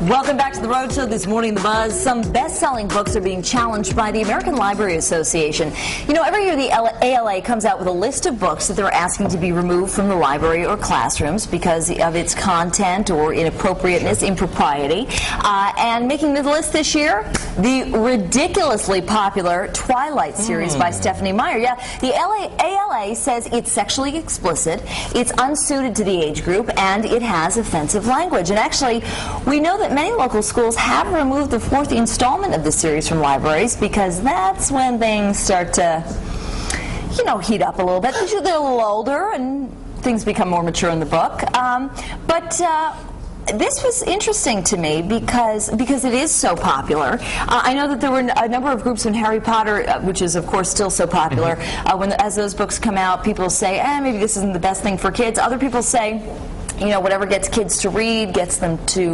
Welcome back to the Road Show this morning, The Buzz. Some best-selling books are being challenged by the American Library Association. You know, every year the ALA comes out with a list of books that they're asking to be removed from the library or classrooms because of its content or inappropriateness, impropriety. And making the list this year, the ridiculously popular Twilight series by Stephanie Meyer. Yeah, the ALA says it's sexually explicit, it's unsuited to the age group, and it has offensive language. And actually, we know that many local schools have removed the fourth installment of the series from libraries because that's when things start to, you know, heat up a little bit. They're a little older and things become more mature in the book. This was interesting to me because it is so popular. I know that there were a number of groups in Harry Potter, which is of course still so popular. As those books come out, people say, maybe this isn't the best thing for kids. Other people say, you know, whatever gets kids to read, gets them to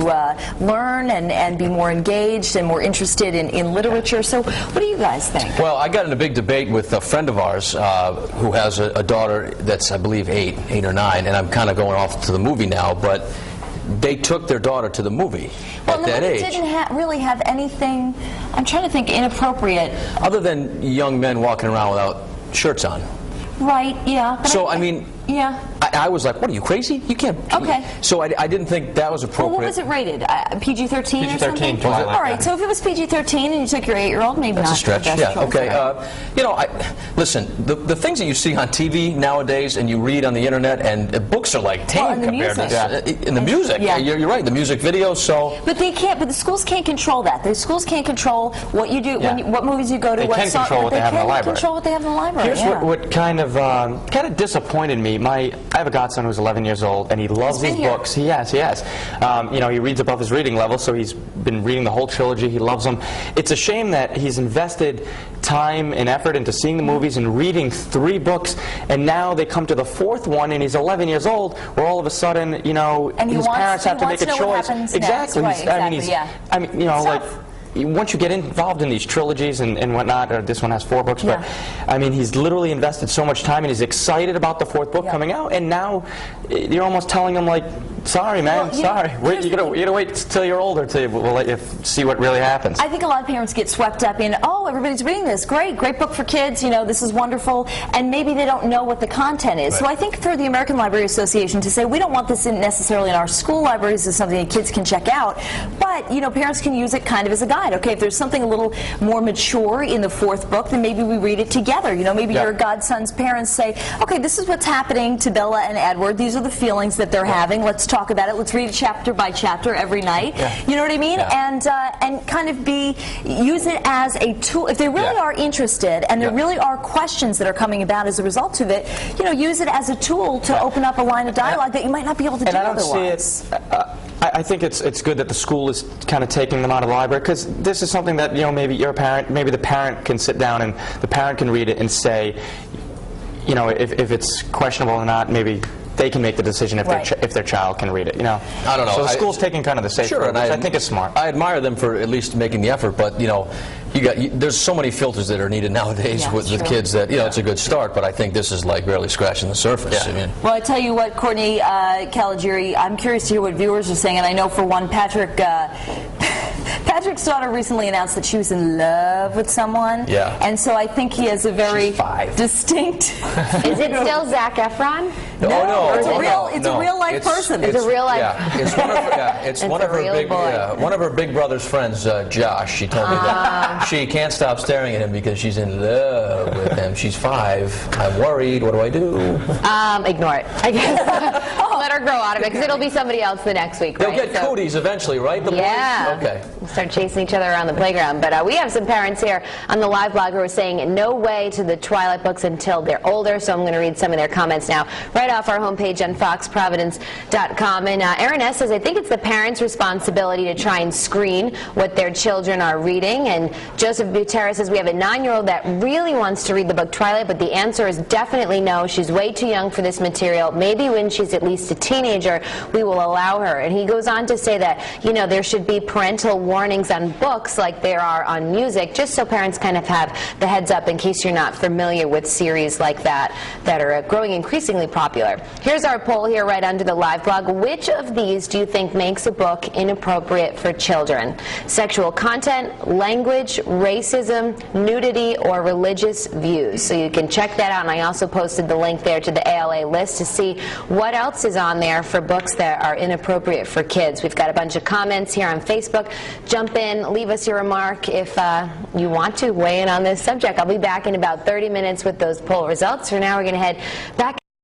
learn and be more engaged and more interested in literature. So what do you guys think? Well, I got in a big debate with a friend of ours who has a daughter that's, I believe, 8 or 9, and I'm kind of going off to the movie now, but they took their daughter to the movie at that age. Well, the movie didn't really have anything, I'm trying to think, inappropriate. Other than young men walking around without shirts on. Right, yeah. So, I mean, yeah. I was like, what, are you crazy? You can't. Okay. So I didn't think that was appropriate. Well, what was it rated? PG-13 or something? PG-13, Twilight. All right, so if it was PG-13 and you took your 8-year-old, maybe that's not. a stretch, yeah, okay. You know, listen, the things that you see on TV nowadays and you read on the internet, and books are like tame compared to that. In the music, yeah. You're right, the music videos, so. But they can't, but the schools can't control that. The schools can't control what you do, what movies you go to, they can control what they have in the library. Control what they have in the library. Here's what kind of disappointed me. I have a godson who's 11 years old, and he loves these books. He has. You know, he reads above his reading level, so he's been reading the whole trilogy. He loves them. It's a shame that he's invested time and effort into seeing the movies and reading 3 books, and now they come to the 4th one, and he's 11 years old, where all of a sudden, you know, his parents have to make a choice. Exactly. I mean, you know, like, once you get involved in these trilogies and whatnot, or this one has 4 books, but I mean, he's literally invested so much time and he's excited about the 4th book coming out, and now you're almost telling him, like, sorry, man, sorry. You gotta wait till you're older till we'll let you see what really happens. I think a lot of parents get swept up in, oh, everybody's reading this, great book for kids, you know, this is wonderful, and maybe they don't know what the content is. Right. So I think for the American Library Association to say, we don't want this necessarily in our school libraries, is something that kids can check out, but, you know, parents can use it kind of as a guide. Okay, if there's something a little more mature in the 4th book, then maybe we read it together. You know, maybe your godson's parents say, okay, this is what's happening to Bella and Edward. These are the feelings that they're having. Let's talk about it. Let's read it chapter by chapter every night. You know what I mean? And kind of use it as a tool. If they really are interested and there really are questions that are coming about as a result of it, you know, use it as a tool to open up a line of dialogue that you might not be able to do otherwise. I think it's good that the school is kind of taking them out of the library, because this is something that, you know, maybe you're a parent, maybe the parent can sit down and the parent can read it and say, you know, if it's questionable or not, maybe they can make the decision if their child can read it, you know. I don't know. So the school's taking kind of the safe road, which I think is smart. I admire them for at least making the effort, but, you know, there's so many filters that are needed nowadays with kids that, you know, it's a good start, but I think this is like barely scratching the surface. I mean. Well, I tell you what, Courtney Caligiuri, I'm curious to hear what viewers are saying, and I know for one, Patrick's daughter recently announced that she was in love with someone. Yeah. And so I think he has a very distinct. Is it still Zac Efron? No, it's a real life person. It's a real life. Yeah, it's one of her big brother's friends, Josh. She told me that she can't stop staring at him because she's in love with him. She's 5. I'm worried. What do I do? Ignore it, I guess. Let her grow out of it, because it'll be somebody else the next week. They'll get cooties eventually, right? The boys? Okay. Start chasing each other around the playground. But we have some parents here on the live blog who are saying no way to the Twilight books until they're older. So I'm going to read some of their comments now, right off our homepage on foxprovidence.com. And Aaron S. says, I think it's the parents' responsibility to try and screen what their children are reading. And Joseph Butera says, we have a 9-year-old that really wants to read the book Twilight, but the answer is definitely no. She's way too young for this material. Maybe when she's at least a teenager, we will allow her. And he goes on to say that, you know, there should be parental warnings on books like there are on music, just so parents kind of have the heads up in case you're not familiar with series like that are growing increasingly popular. Here's our poll here right under the live blog. Which of these do you think makes a book inappropriate for children? Sexual content, language, racism, nudity, or religious views? So you can check that out, and I also posted the link there to the ALA list to see what else is on there for books that are inappropriate for kids. We've got a bunch of comments here on Facebook. Jump in, leave us your remark if you want to weigh in on this subject. I'll be back in about 30 minutes with those poll results. For now, we're going to head back